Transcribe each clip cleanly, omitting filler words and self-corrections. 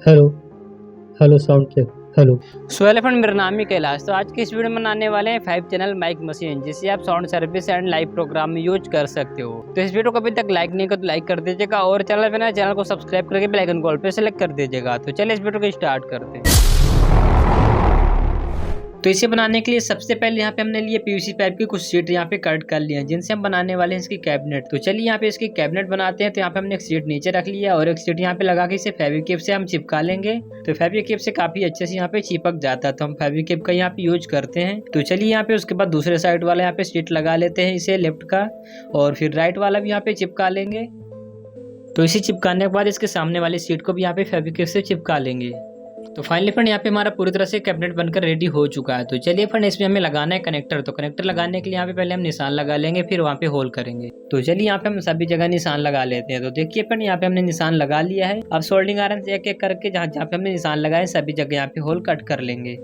Hello. Hello sound check. Hello. Sohail friend, मेरा नाम ही कैलाश। तो आज की इस वीडियो में बनाने वाले हैं 5 चैनल माइक मशीन, जिसे आप sound service and live programme में यूज कर सकते हो। तो इस वीडियो को अभी तक लाइक नहीं कर तो लाइक कर दीजिएगा और चैनल को सब्सक्राइब करके बेल आइकन को ऑल पे सेलेक्ट कर दीजिएगा। तो चलिए इस वीडियो को स्टार्ट करते हैं। तो इसे बनाने के लिए सबसे पहले यहाँ पे हमने लिए पीवीसी पाइप की कुछ शीट यहाँ पे कट कर लिए हैं, जिनसे हम बनाने वाले हैं इसकी कैबिनेट। तो चलिए यहाँ पे इसकी कैबिनेट बनाते हैं। तो यहाँ पे हमने एक शीट नीचे रख लिया और एक शीट यहाँ पे लगा के इसे फेविक्विक से हम चिपका लेंगे। तो फेविक्विक से काफी अच्छे से यहाँ पे चिपक जाता है, तो हम फेविक्विक का यहाँ पे यूज करते हैं। तो चलिए यहाँ पे उसके बाद दूसरे साइड वाला यहाँ पे शीट लगा लेते हैं इसे लेफ्ट का, और फिर राइट वाला भी यहाँ पे चिपका लेंगे। तो इसे चिपकाने के बाद इसके सामने वाली शीट को भी यहाँ पे फेविक्विक से चिपका लेंगे। तो फाइनली फ्रेंड यहाँ पे हमारा पूरी तरह से कैबिनेट बनकर रेडी हो चुका है। तो चलिए फ्रेंड इसमें हमें लगाना है कनेक्टर। तो कनेक्टर लगाने के लिए यहाँ पे पहले हम निशान लगा लेंगे, फिर वहाँ पे होल करेंगे। तो चलिए यहाँ पे हम सभी जगह निशान लगा लेते हैं। तो देखिए फ्रेंड यहाँ पे हमने निशान लगा लिया है। अब सोल्डिंग आयरन से एक एक करके जहाँ जहाँ पे हमने निशान लगाए सभी जगह यहाँ पे होल कट कर लेंगे।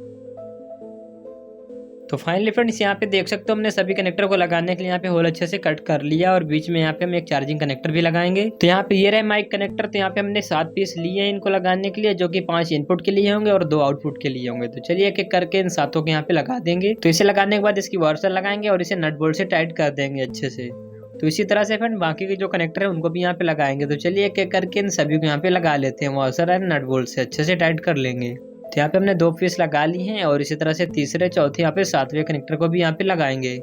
तो फाइनली फ्रेंड्स यहाँ पे देख सकते हो हमने सभी कनेक्टर को लगाने के लिए यहाँ पे होल अच्छे से कट कर लिया, और बीच में यहाँ पे हम एक चार्जिंग कनेक्टर भी लगाएंगे। तो यहाँ पे ये रहे माइक कनेक्टर। तो यहाँ पे हमने 7 पीस लिए हैं इनको लगाने के लिए, जो कि 5 इनपुट के लिए होंगे और 2 आउटपुट के लिए होंगे। तो चलिए एक एक करके इन 7 को यहाँ पे लगा देंगे। तो इसे लगाने के बाद इसकी वार्सर लगाएंगे और इसे नट बोल्ट से टाइट कर देंगे अच्छे से। तो इसी तरह से फ्रेंड बाकी के जो कनेक्टर है उनको भी यहाँ पे लगाएंगे। तो चलिए एक एक करके इन सभी को यहाँ पे लगा लेते हैं, वार्सर और नट बोल्ट से अच्छे से टाइट कर लेंगे। तो यहाँ पे हमने 2 पीस लगा ली हैं, और इसी तरह से तीसरे चौथे यहाँ पे 7वें कनेक्टर को भी यहाँ पे लगाएंगे।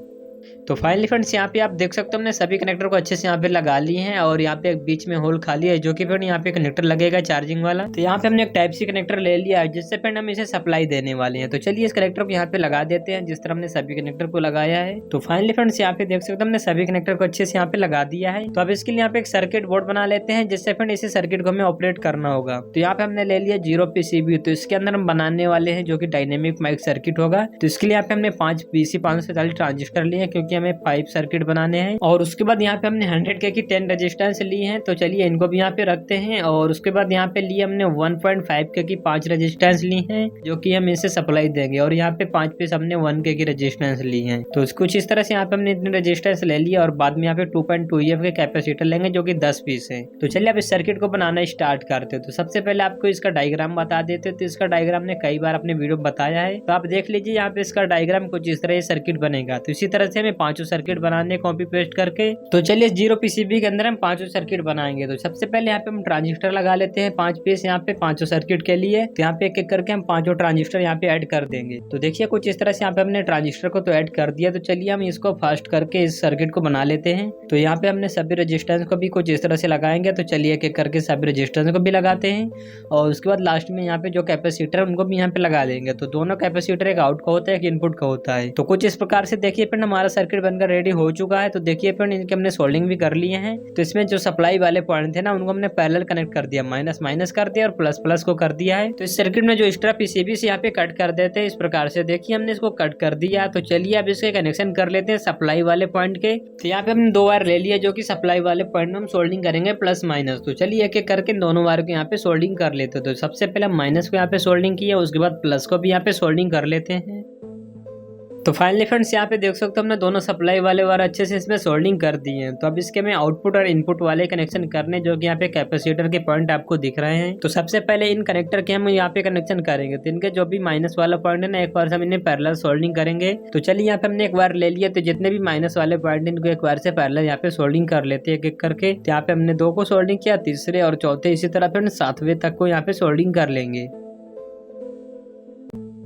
तो फाइनली फ्रेंड्स यहाँ पे आप देख सकते हो हमने सभी कनेक्टर को अच्छे से यहाँ पे लगा लिए हैं, और यहाँ पे एक बीच में होल खाली है जो कि फिर यहाँ पे कनेक्टर लगेगा चार्जिंग वाला। तो यहाँ पे हमने एक टाइप सी कनेक्टर ले लिया है, जिससे फिर हम इसे सप्लाई देने वाले हैं। तो चलिए इस कनेक्टर को यहाँ पे लगा देते हैं जिस तरह हमने सभी कनेक्टर को लगाया है। तो फाइनली फ्रेंड्स यहाँ पे देख सकते हो हमने सभी कनेक्टर को अच्छे से यहाँ पे लगा दिया है। तो अब इसके लिए यहाँ पे एक सर्किट बोर्ड बना लेते हैं, जिससे फिर इसी सर्किट को हमें ऑपरेट करना होगा। तो यहाँ पे हमने ले लिया 0 PCB। तो इसके अंदर हम बनाने वाले हैं जो कि डायनेमिक माइक सर्किट होगा। तो इसके लिए यहाँ पे हमने 5 PC 540 ट्रांजिस्टर लिए हैं, क्योंकि हमें 5 सर्किट बनाने हैं। और उसके बाद यहाँ पे हमने 100K की 10 रेजिस्टेंस ली है। तो चलिए इनको भी यहाँ पे रखते हैं। और उसके बाद यहाँ पे लिए हमने 1.5K की 5 रेजिस्टेंस ली हैं, जो कि हम इसे सप्लाई देंगे। और यहाँ पे 5 पीस हमने 1K की रेजिस्टेंस ली है। तो कुछ इस तरह से यहाँ पे हमने इतनी रेजिस्टेंस ले लिया, और बाद में यहाँ पे 2.2EF के कैपेसिटर लेंगे जो कि 10 पीस है। तो चलिए अब इस सर्किट को बनाना स्टार्ट करते हैं। तो सबसे पहले आपको इसका डायग्राम बता देते हैं। तो इसका डायग्राम ने कई बार अपने वीडियो बताया है, तो आप देख लीजिए यहाँ पे इसका डायग्राम कुछ इस तरह सर्किट बनेगा। तो इसी तरह से हमें 5 सर्किट बनाने कॉपी पेस्ट करके। तो चलिए 0 PCB के अंदर हम 5 सर्किट बनाएंगे। तो सबसे पहले यहाँ पे हम ट्रांजिस्टर लगा लेते हैं 5 पीस यहाँ पे 5 सर्किट के लिए। तो यहाँ पे एक एक करके हम 5 ट्रांजिस्टर यहाँ पे ऐड कर देंगे। तो देखिए कुछ इस तरह से यहाँ पे हमने ट्रांजिस्टर को तो ऐड कर दिया। तो चलिए हम इसको फास्ट करके इस सर्किट को बना लेते हैं। तो यहाँ पे हमने सभी रेजिस्टेंस को भी कुछ इस तरह से लगाएंगे। तो चलिए एक एक करके सभी रेजिस्टेंस को भी लगाते हैं, और उसके बाद लास्ट में यहाँ पे जो कैपेसिटर है उनको भी यहाँ पे लगा देंगे। तो दोनों कैपेसिटर एक आउट का होता है, एक इनपुट का होता है। तो कुछ इस प्रकार से देखिए फिर हमारा सर्किट बनकर रेडी हो चुका है। तो देखिए फिर इनके हमने सोल्डिंग भी कर लिए हैं। तो इसमें जो सप्लाई वाले पॉइंट थे ना उनको हमने पैरेलल कनेक्ट कर दिया, माइनस माइनस कर दिया और प्लस प्लस को कर दिया है। तो इस सर्किट में जो एक्स्ट्रा PCB से यहाँ पे कट कर देते हैं इस प्रकार से। देखिए हमने इसको कट कर दिया। तो चलिए अब इसके कनेक्शन कर लेते हैं सप्लाई वाले पॉइंट के। तो यहाँ पे हमने 2 वायर ले लिया, जो कि सप्लाई वाले पॉइंट में हम सोल्डिंग करेंगे प्लस माइनस। तो चलिए एक एक करके दोनों वायर को यहाँ पे सोल्डिंग कर लेते हैं। तो सबसे पहले माइनस को यहाँ पे सोल्डिंग किया, उसके बाद प्लस को भी यहाँ पे सोल्डिंग कर लेते हैं। तो फाइनली फ्रेंड्स यहाँ पे देख सकते हो हमने दोनों सप्लाई वाले वायर अच्छे से इसमें सोल्डिंग कर दी है। तो अब इसके में आउटपुट और इनपुट वाले कनेक्शन करने, जो कि यहाँ पे कैपेसिटर के पॉइंट आपको दिख रहे हैं। तो सबसे पहले इन कनेक्टर के हम यहाँ पे कनेक्शन करेंगे। तो इनके जो भी माइनस वाला पॉइंट है ना, एक बार से हम इन्हें पैरेलल सोल्डिंग करेंगे। तो चलिए यहाँ पे हमने एक वायर ले लिया। तो जितने भी माइनस वाले पॉइंट इनको एक बार से पैरेलल यहाँ पे सोल्डिंग कर लेते हैं एक एक करके। तो यहाँ पे हमने 2 को सोल्डिंग किया, तीसरे और चौथे इसी तरह फिर 7वें तक को यहाँ पे सोल्डिंग कर लेंगे।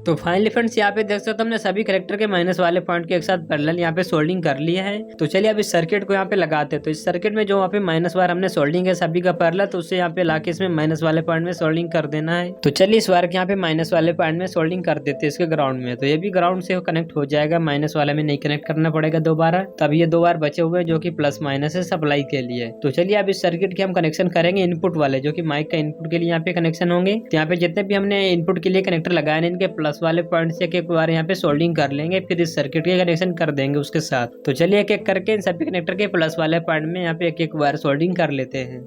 तो फाइनली फ्रेंड्स यहाँ पे देख सकते हो हमने सभी कनेक्टर के माइनस वाले पॉइंट के एक साथ पैरेलल यहाँ पे सोल्डिंग कर लिया है। तो चलिए अब इस सर्किट को यहाँ पे लगाते हैं। तो इस सर्किट में जो वहाँ पे माइनस वायर हमने सोल्डिंग है सभी का पैरेलल, तो उससे यहाँ पे लाके इसमें माइनस वाले पॉइंट में सोल्डिंग कर देना है। तो चलिए इस वायर के यहाँ पे माइनस वाले पॉइंट में सोल्डिंग कर देते हैं इसके ग्राउंड में। तो ये भी ग्राउंड से कनेक्ट हो जाएगा, माइनस वाले में नहीं कनेक्ट करना पड़ेगा दोबारा। तब ये 2 वायर बचे हुए जो की प्लस माइनस है सप्लाई के लिए। तो चलिए अब इस सर्किट के हम कनेक्शन करेंगे इनपुट वाले, जो की माइक का इनपुट के लिए यहाँ पे कनेक्शन होंगे। तो यहाँ पे जितने भी हमने इनपुट के लिए कनेक्टर लगाए इनके प्लस वाले पॉइंट से एक बार यहाँ पे सोल्डिंग कर लेंगे, फिर इस सर्किट के कनेक्शन कर देंगे उसके साथ। तो चलिए एक एक करके इन सभी कनेक्टर के प्लस वाले पॉइंट में यहाँ पे एक एक वायर सोल्डिंग कर लेते हैं।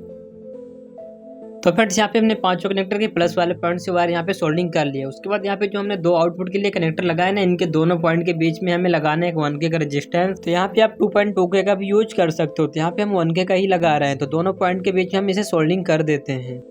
तो फ्रेंड्स यहाँ पे हमने 5 कनेक्टर के प्लस वाले पॉइंट से वायर यहाँ पे सोल्डिंग कर लिया। उसके बाद यहाँ पे जो हमने 2 आउटपुट के लिए कनेक्टर लगाए ना, इनके दोनों पॉइंट के बीच में हमें लगाना है एक 1K का रेजिस्टेंस। तो यहाँ पे आप 2.2K का भी यूज कर सकते हो। तो यहाँ पे हम 1K का ही लगा रहे हैं। तो दोनों पॉइंट के बीच में हम इसे सोल्डिंग कर देते हैं।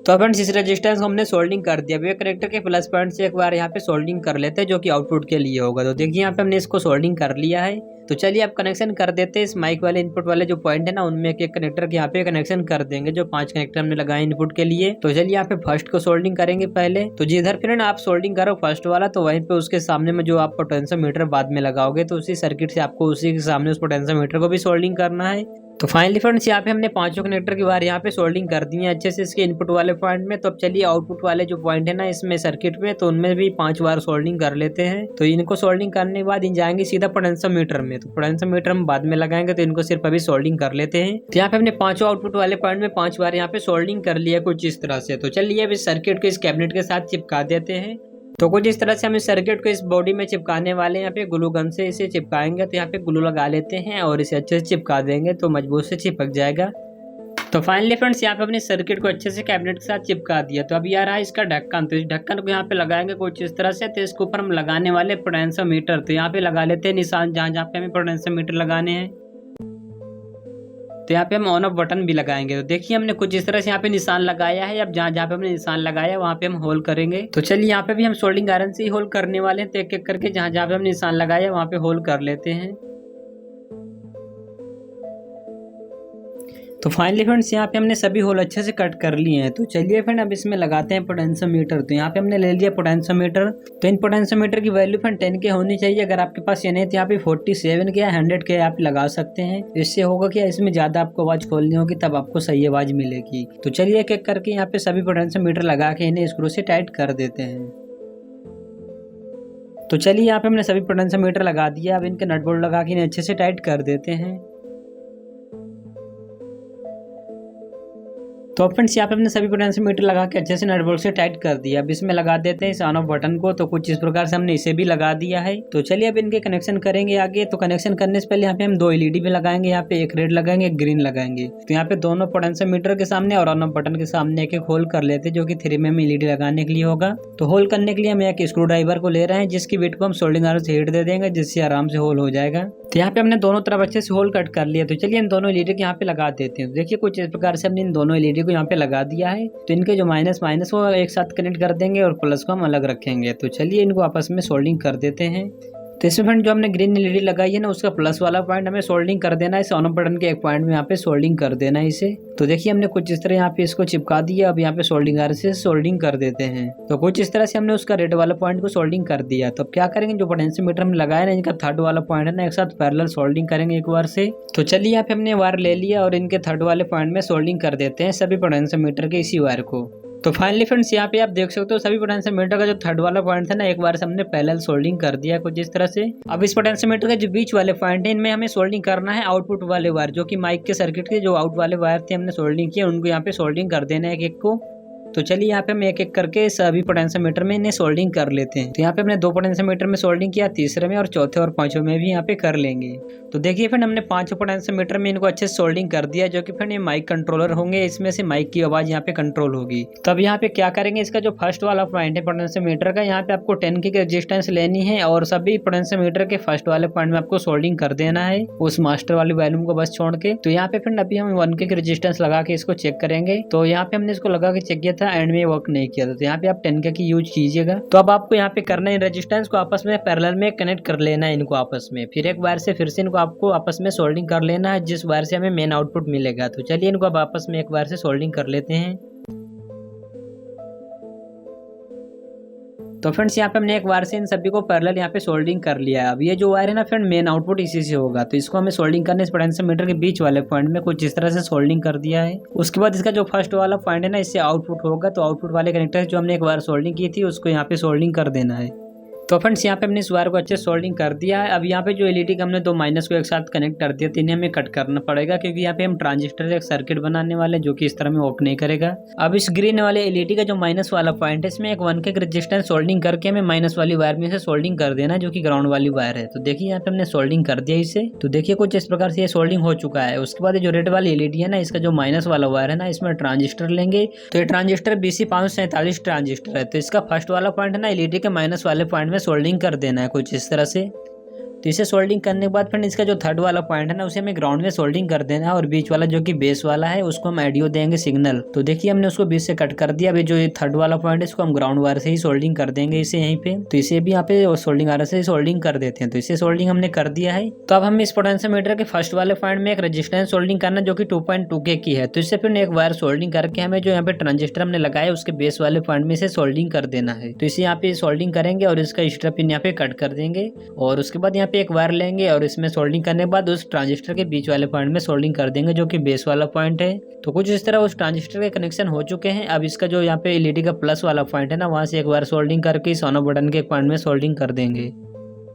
तो फ्रेंड्स इस रेजिस्टेंस को हमने सोल्डिंग कर दिया। अब ये कनेक्टर के प्लस पॉइंट से एक बार यहाँ पे सोल्डिंग कर लेते हैं जो कि आउटपुट के लिए होगा। तो देखिए यहाँ पे हमने इसको सोल्डिंग कर लिया है। तो चलिए अब कनेक्शन कर देते हैं। इस माइक वाले इनपुट वाले जो पॉइंट है ना उनमें एक कनेक्टर के यहाँ पे कनेक्शन कर देंगे, जो 5 कनेक्टर हमने लगाए इनपुट के लिए। तो चलिए यहाँ पे फर्स्ट को सोल्डिंग करेंगे पहले। तो जिधर फ्रेंड आप सोल्डिंग करो फर्स्ट वाला, तो वहीं पे उसके सामने में जो आप पोटेंशियोमीटर बाद में लगाओगे, तो उसी सर्किट से आपको उसी के सामने उस पोटेंशियोमीटर को भी सोल्डिंग करना है। तो फाइनली फ्रेंड्स यहाँ पे हमने पांचों कनेक्टर की बार यहाँ पे सोल्डिंग कर दी है अच्छे से इसके इनपुट वाले पॉइंट में। तो अब चलिए आउटपुट वाले जो पॉइंट है ना इसमें सर्किट में, तो उनमें भी 5 बार सोल्डिंग कर लेते हैं। तो इनको सोल्डिंग करने के बाद इन जाएंगे सीधा पोटेंशियोमीटर में। तो पोटेंशियोमीटर हम बाद में लगाएंगे, तो इनको सिर्फ अभी सोल्डिंग कर लेते हैं। तो यहाँ पे हमने पांचों आउटपुट वाले पॉइंट में 5 बार यहाँ पे सोल्डिंग कर लिया कुछ इस तरह से। तो चलिए अब इस सर्किट को इस कैबिनेट के साथ चिपका देते हैं। तो कुछ इस तरह से हम इस सर्किट को इस बॉडी में चिपकाने वाले हैं। यहाँ पे ग्लू गन से इसे चिपकाएंगे। तो यहाँ पे ग्लू लगा लेते हैं और इसे अच्छे से चिपका देंगे, तो मजबूत से चिपक जाएगा। तो फाइनली फ्रेंड्स यहाँ पे अपने सर्किट को अच्छे से कैबिनेट के साथ चिपका दिया। तो अब यार है इसका ढक्कन। तो इस ढक्कन को यहाँ पे लगाएंगे कुछ इस तरह से। तो इसके ऊपर हम लगाने वाले पोटेंशियोमीटर, तो यहाँ पे लगा लेते हैं निशान जहाँ जहाँ पे हमें पोटेंशियोमीटर लगाने हैं। तो यहाँ पे हम ऑन ऑफ बटन भी लगाएंगे। तो देखिए हमने कुछ इस तरह से यहाँ पे निशान लगाया है। अब जहाँ जहाँ पे हमने निशान लगाया वहाँ पे हम होल करेंगे। तो चलिए यहाँ पे भी हम सोल्डिंग आयरन से ही होल करने वाले हैं। तो एक एक करके जहाँ जहाँ पे हमने निशान लगाया वहाँ पे होल कर लेते हैं। तो फाइनली फ्रेंड्स यहाँ पे हमने सभी होल अच्छे से कट कर लिए हैं। तो चलिए फ्रेंड अब इसमें लगाते हैं पोटेंशियोमीटर। तो यहाँ पे हमने ले लिया पोटेंशियोमीटर। तो इन पोटेंशियोमीटर की वैल्यू फ्रेंड 10 के होनी चाहिए। अगर आपके पास ये नहीं तो यहाँ पे 47 के या 100 के आप लगा सकते हैं। इससे होगा कि इसमें ज्यादा आपको आवाज खोलनी होगी, तब आपको सही आवाज मिलेगी। तो चलिए एक एक करके यहाँ पे सभी पोटेंशियोमीटर लगा के इन्हें स्क्रू से टाइट कर देते हैं। तो चलिए यहाँ पे हमने सभी पोटेंशियोमीटर लगा दिया। अब इनके नट बोल्ट लगा के इन्हें अच्छे से टाइट कर देते हैं। तो फ्रेंड्स यहाँ पे हमने सभी पोटेंशियोमीटर लगा के अच्छे से नट बोल्ट से टाइट कर दिया। अब इसमें लगा देते हैं इस ऑन ऑफ बटन को। तो कुछ इस प्रकार से हमने इसे भी लगा दिया है। तो चलिए अब इनके कनेक्शन करेंगे आगे। तो कनेक्शन करने से पहले यहाँ पे हम 2 एलईडी भी लगाएंगे। यहाँ पे एक रेड लगाएंगे, एक ग्रीन लगाएंगे। तो यहाँ पे दोनों पोटेंशियोमीटर के सामने और ऑन ऑफ बटन के सामने एक एक होल कर लेते हैं, जो कि 3 mm एलईडी लगाने के लिए होगा। तो होल करने के लिए हम एक स्क्रू ड्राइवर को ले रहे हैं, जिसकी बिट को हम सोल्डिंग आयरन से हीट दे देंगे, जिससे आराम से होल हो जाएगा। तो यहाँ पे हमने दोनों तरफ अच्छे से होल कट कर लिया। तो चलिए इन दोनों एलईडी को यहाँ पे लगा देते हैं। देखिए कुछ इस प्रकार से हमने इन दोनों एलईडी को यहाँ पे लगा दिया है। तो इनके जो माइनस वो एक साथ कनेक्ट कर देंगे और प्लस को हम अलग रखेंगे। तो चलिए इनको आपस में सोल्डिंग कर देते हैं। तो इसमें फ्रेंड जो हमने ग्रीन एलईडी लगाई है ना उसका प्लस वाला पॉइंट हमें सोल्डिंग कर देना है। इस ऑन ऑफ बटन के एक पॉइंट में यहाँ पे सोल्डिंग कर देना है इसे। तो देखिए हमने कुछ इस तरह यहाँ पे इसको चिपका दिया। अब यहाँ पे सोल्डिंग आयरन से सोल्डिंग कर देते हैं। तो कुछ इस तरह से हमने उसका रेड वाला पॉइंट को सोल्डिंग कर दिया। तो अब क्या करेंगे, जो पोटेंशियोमीटर हम लगाए ना इनका थर्ड वाला पॉइंट है ना एक साथ पैरेलल सोल्डिंग करेंगे एक बार से। तो चलिए यहाँ पे हमने वायर ले लिया और इनके थर्ड वाले पॉइंट में सोल्डिंग कर देते हैं सभी पोटेंशियोमीटर के इसी वायर को। तो फाइनली फ्रेंड्स यहाँ पे आप देख सकते हो सभी पोटेंशियोमीटर का जो थर्ड वाला पॉइंट था ना एक बार से हमने पैरेलल सोल्डिंग कर दिया कुछ इस तरह से। अब इस पोटेंशियोमीटर के जो बीच वाले पॉइंट है इनमें हमें सोल्डिंग करना है आउटपुट वाले वायर, जो कि माइक के सर्किट के जो आउट वाले वायर थे हमने सोल्डिंग किए, उनको यहाँ पे सोल्डिंग कर देना है एक एक को। तो चलिए यहाँ पे हम एक एक करके सभी पोटेंशियोमीटर में इन्हें सोल्डिंग कर लेते हैं। तो यहाँ पे हमने 2 पोटेंशियोमीटर में सोल्डिंग किया, तीसरे में और चौथे और पांचवें में भी यहाँ पे कर लेंगे। तो देखिए फिर हमने 5 पोटेंशियोमीटर में इनको अच्छे से सोल्डिंग कर दिया, जो कि फिर ये माइक कंट्रोलर होंगे। इसमें से माइक की आवाज यहाँ पे कंट्रोल होगी। तब यहाँ पे क्या करेंगे, इसका जो फर्स्ट वाला पॉइंट है पोटेंशियोमीटर का, यहाँ पे आपको 10 की रेजिस्टेंस लेनी है और सभी पोटेंशियोमीटर के फर्स्ट वाले पॉइंट में आपको सोल्डिंग कर देना है उस मास्टर वाली वैल्यूम को बस छोड़ के। तो यहाँ पे फिर अभी हम 1 की रेजिस्टेंस लगा के इसको चेक करेंगे। तो यहाँ पे हमने इसको लगा के चेक किया था, एंड में वर्क नहीं किया था। तो यहाँ पे आप 10 की यूज कीजिएगा। तो अब आपको यहाँ पे करना है रेजिस्टेंस को आपस में पैरेलल में कनेक्ट कर लेना है इनको आपस में। फिर एक वायर से फिर से इनको आपको आपस में सोल्डिंग कर लेना है, जिस वायर से हमें मेन आउटपुट मिलेगा। तो चलिए इनको अब आपस में एक वायर से सोल्डिंग कर लेते हैं। तो फ्रेंड्स यहाँ पे हमने एक वायर से इन सभी को पैरेलल यहाँ पे सोल्डिंग कर लिया है। अब ये जो वायर है ना फ्रेंड मेन आउटपुट इसी से होगा। तो इसको हमें सोल्डिंग करने इस पोटेंशियोमीटर के बीच वाले पॉइंट में कुछ इस तरह से सोल्डिंग कर दिया है। उसके बाद इसका जो फर्स्ट वाला पॉइंट है ना इससे आउटपुट होगा। तो आउटपुट वाले कनेक्टर जो हमने एक वायर सोल्डिंग की थी उसको यहाँ पे सोल्डिंग कर देना है। तो फ्रेंड्स यहाँ पे हमने इस वायर को अच्छे से सोल्डिंग कर दिया है। अब यहाँ पे जो एलईडी का हमने 2 माइनस को एक साथ कनेक्ट कर दिया, तो इन्हें हमें कट करना पड़ेगा, क्योंकि यहाँ पे हम ट्रांजिस्टर एक सर्किट बनाने वाले जो कि इस तरह में वर्क नहीं करेगा। अब इस ग्रीन वाले एलईडी का जो माइनस वाला पॉइंट है इसमें एक 1 के रेजिस्टेंस सोल्डिंग करके हमें माइनस वाली वायर में से सोल्डिंग कर देना, जो कि ग्राउंड वाली वायर है। तो देखिए यहाँ पे हमने सोल्डिंग कर दिया इसे। तो देखिए कुछ इस प्रकार से ये सोल्डिंग हो चुका है। उसके बाद जो रेड वाली एलईडी है ना इसका जो माइनस वाला वायर है ना इसमें ट्रांजिस्टर लेंगे। तो ये ट्रांजिस्टर BC547 ट्रांजिस्टर है। तो इसका फर्स्ट वाला पॉइंट है ना एलईडी के माइनस वाले पॉइंट में सोल्डिंग कर देना है कुछ इस तरह से। तो इसे सोल्डिंग करने के बाद फ्रेंड इसका जो थर्ड वाला पॉइंट है ना उसे हमें ग्राउंड में सोल्डिंग कर देना है और बीच वाला जो कि बेस वाला है उसको हम ऑडियो देंगे सिग्नल। तो देखिए हमने उसको बीच से कट कर दिया। अभी जो ये थर्ड वाला पॉइंट है इसको हम ग्राउंड वायर से ही सोल्डिंग कर देंगे इसे यहीं पे। तो इसे भी यहाँ पे सोल्डिंग वायर से सोल्डिंग कर देते हैं। तो इसे सोल्डिंग हमने कर दिया है। तो अब हम इस पोटेंशियोमीटर के फर्स्ट वाले पॉइंट में एक रेजिस्टेंस सोल्डिंग करना जो कि 2.2K की है। तो इससे फिर एक वायर सोल्डिंग करके हमें जो यहाँ पे ट्रांजिस्टर हमने लगाया उसके बेस वाले पॉइंट में से सोल्डिंग कर देना है। तो इसे यहाँ पे सोल्डिंग करेंगे और इसका स्ट्रा पिन यहाँ पे कट कर देंगे और उसके बाद यहाँ पे एक वायर लेंगे और इसमें सोल्डिंग करने के बाद उस ट्रांजिस्टर के बीच वाले पॉइंट में सोल्डिंग कर देंगे जो कि बेस वाला पॉइंट है। तो कुछ इस तरह उस ट्रांजिस्टर के कनेक्शन हो चुके हैं। अब इसका जो यहाँ पे एलईडी का प्लस वाला पॉइंट है ना वहाँ से एक वायर सोल्डिंग करके इस ऑन बटन के एक पॉइंट में सोल्डिंग कर देंगे।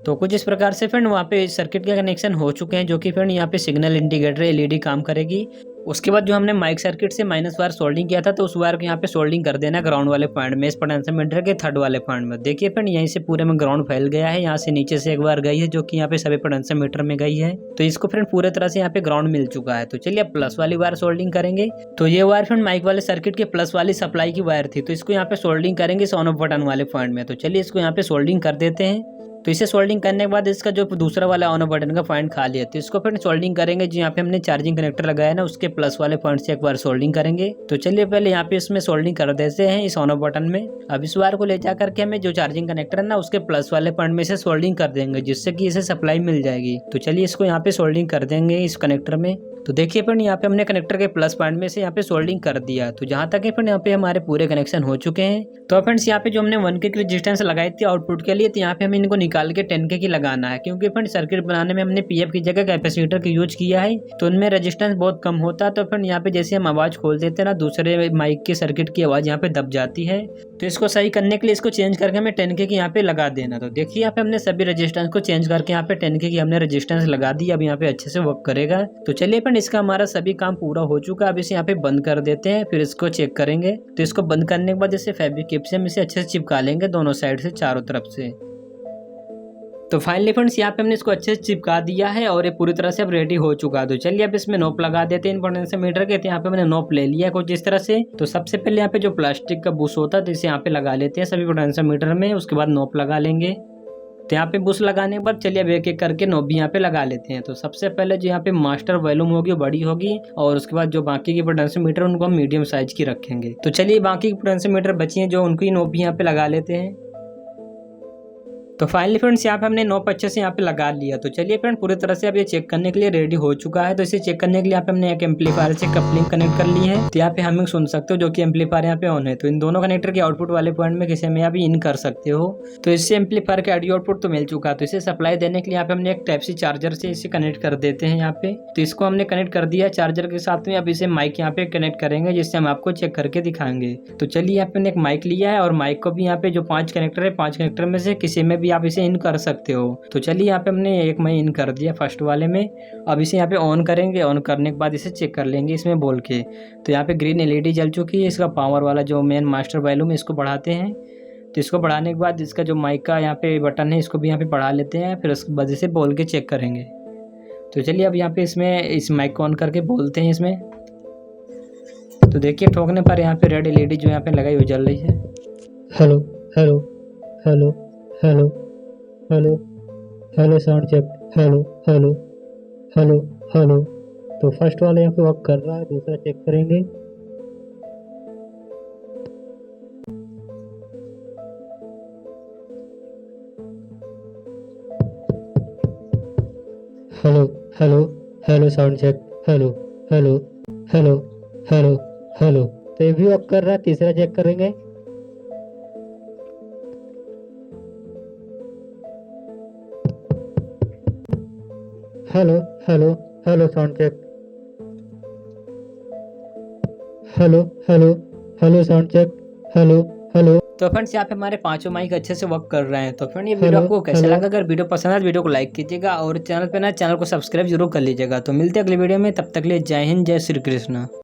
तो कुछ इस प्रकार से फ्रेंड वहाँ पे सर्किट के कनेक्शन हो चुके हैं जो कि फ्रेंड यहाँ पे सिग्नल इंडिकेटर एलईडी काम करेगी। उसके बाद जो हमने माइक सर्किट से माइनस वायर सोल्डिंग किया था तो उस वायर को यहाँ पे सोल्डिंग कर देना ग्राउंड वाले पॉइंट में इस पोटेंशियोमीटर के थर्ड वाले पॉइंट में। देखिए फ्रेंड यहीं से पूरे में ग्राउंड फैल गया है। यहाँ से नीचे से एक वायर गई है जो कि यहाँ पे सभी पोटेंशियोमीटर में गई है। तो इसको फ्रेंड पूरे तरह से यहाँ पे ग्राउंड मिल चुका है। तो चलिए अब प्लस वाली वायर सोल्डिंग करेंगे। तो ये वायर फ्रेंड माइक वाले सर्किट के प्लस वाली सप्लाई की वायर थी। तो इसको यहाँ पे सोल्डिंग करेंगे इस ऑन ऑफ बटन वाले पॉइंट में। तो चलिए इसको यहाँ पे सोल्डिंग कर देते हैं। तो इसे सोल्डिंग करने के बाद इसका जो दूसरा वाला ऑन बटन का पॉइंट खाली है तो इसको फिर सोल्डिंग करेंगे। जो यहाँ पे हमने चार्जिंग कनेक्टर लगाया ना उसके प्लस वाले पॉइंट से एक बार सोल्डिंग करेंगे। तो चलिए पहले यहाँ पे इसमें सोल्डिंग कर देते हैं इस ऑन बटन में। अब इस वायर को ले जा करके हमें जो चार्जिंग कनेक्टर है ना उसके प्लस वाले पॉइंट में से सोल्डिंग कर देंगे जिससे कि इसे सप्लाई मिल जाएगी। तो चलिए इसको यहाँ पे सोल्डिंग कर देंगे इस कनेक्टर में। तो देखिए फ्रेंड यहाँ पे हमने कनेक्टर के प्लस पॉइंट में से यहाँ पे सोल्डिंग कर दिया। तो जहाँ तक है फ्रेंड यहाँ पे हमारे पूरे कनेक्शन हो चुके हैं। तो फ्रेंड्स यहाँ पे जो हमने 1K की रेजिस्टेंस लगाई थी आउटपुट के लिए तो यहाँ पे हमें इनको निकाल के 10K की लगाना है क्योंकि फ्रेंड सर्किट बनाने में हमने पीएफ की जगह कैपेसिटर की यूज किया है तो उनमें रेजिस्टेंस बहुत कम होता है। तो फ्रेंड यहाँ पे जैसे हम आवाज खोल देते हैं ना दूसरे माइक के सर्किट की आवाज यहाँ पे दब जाती है। तो इसको सही करने के लिए इसको चेंज करके हमें 10K की यहाँ पे लगा देना। तो देखिए यहाँ पे हमने सभी रेजिस्टेंस को चेंज करके यहाँ पे 10K की हमने रेजिस्टेंस लगा दी। अब यहाँ पे अच्छे से वर्क करेगा। तो चलिए फ्रेंड इसका हमारा सभी काम पूरा हो चुका है। अब इसे यहाँ पे बंद कर देते हैं फिर इसको चेक करेंगे। तो इसको बंद करने के बाद इसे फैब्रिक से हम इसे अच्छे से चिपका लेंगे दोनों साइड से चारों तरफ से। तो फाइनली फ्रेंड्स यहाँ पे हमने इसको अच्छे से चिपका दिया है और ये पूरी तरह से अब रेडी हो चुका है। तो चलिए अब इसमें नोप लगा देते हैं इन पोटेंशियोमीटर के। तो यहाँ पे मैंने नोप ले लिया कुछ इस तरह से। तो सबसे पहले यहाँ पे जो प्लास्टिक का बुश होता है तो इसे यहाँ पे लगा लेते हैं सभी पोटेंशियोमीटर में। उसके बाद नोप लगा लेंगे। तो यहाँ पे बुश लगाने के बाद चलिए अब एक एक करके नोब भी यहाँ पे लगा लेते हैं। तो सबसे पहले जो यहाँ पे मास्टर वॉल्यूम होगी वो बड़ी होगी और उसके बाद जो बाकी की पोटेंशियोमीटर उनको हम मीडियम साइज की रखेंगे। तो चलिए बाकी की पोटेंशियोमीटर बची हैं जो उनकी नोब भी यहाँ पे लगा लेते हैं। तो फाइनली फ्रेंड्स यहाँ पे हमने नोब अच्छे से यहाँ पे लगा लिया। तो चलिए फ्रेंड पूरी तरह से अब ये चेक करने के लिए रेडी हो चुका है। तो इसे चेक करने के लिए यहाँ पे हमने एक एम्पलीफायर से कपलिंग कनेक्ट कर ली है। तो यहाँ पे हमिंग सुन सकते हो जो कि एम्पलीफायर यहाँ पे ऑन है। तो इन दोनों कनेक्टर के आउटपुट वाले पॉइंट में किसी में यहाँ पे इन कर सकते हो। तो इससे एम्पलीफायर के ऑडियो आउटपुट तो मिल चुका है। तो इसे सप्लाई देने के लिए यहाँ पे हमने एक टाइप सी चार्जर से इसे कनेक्ट कर देते हैं यहाँ पे। तो इसको हमने कनेक्ट कर दिया चार्जर के साथ में। अब इसे माइक यहाँ पे कनेक्ट करेंगे जिससे हम आपको चेक करके दिखाएंगे। तो चलिए यहाँ पे हमने एक माइक लिया है और माइक को भी यहाँ पे जो 5 कनेक्टर है 5 कनेक्टर में से किसी में भी आप इसे इन कर सकते हो। तो चलिए यहाँ पे हमने एक में इन कर दिया फर्स्ट वाले में। अब इसे यहाँ पे ऑन करेंगे। ऑन करने के बाद इसे चेक कर लेंगे इसमें बोल के। तो यहाँ पे ग्रीन एलईडी जल चुकी है। इसका पावर वाला जो मेन मास्टर वॉल्यूम है इसको बढ़ाते हैं। तो इसको बढ़ाने के बाद इसका जो माइक का यहाँ पे बटन है इसको भी यहाँ पे बढ़ा लेते हैं। फिर उसके बाद इसे बोल के चेक करेंगे। तो चलिए अब यहाँ पे इसमें इस माइक को ऑन करके बोलते हैं इसमें। तो देखिए ठोकने पर यहाँ पे रेड एलईडी जो यहाँ पे लगाई हुई जल रही है। Hello hello hello hello hello hello sound check. Hello hello hello hello. तो फर्स्ट वाला यहाँ पे वर्क कर रहा है। दूसरा चेक करेंगे। Hello hello hello sound check. Hello hello hello hello hello. तो ये भी वर्क कर रहा है। तीसरा चेक करेंगे। Hello hello hello sound check. Hello hello hello sound check. Hello hello. तो फ्रेंड्स यहाँ पे हमारे पांचों माइक अच्छे से वर्क कर रहे हैं। तो फ्रेंड ये वीडियो आपको कैसा लगा? अगर वीडियो पसंद आए तो वीडियो को लाइक कीजिएगा और चैनल पे ना चैनल को सब्सक्राइब जरूर कर लीजिएगा। तो मिलते हैं अगले वीडियो में। तब तक के लिए जय हिंद जय श्री कृष्ण।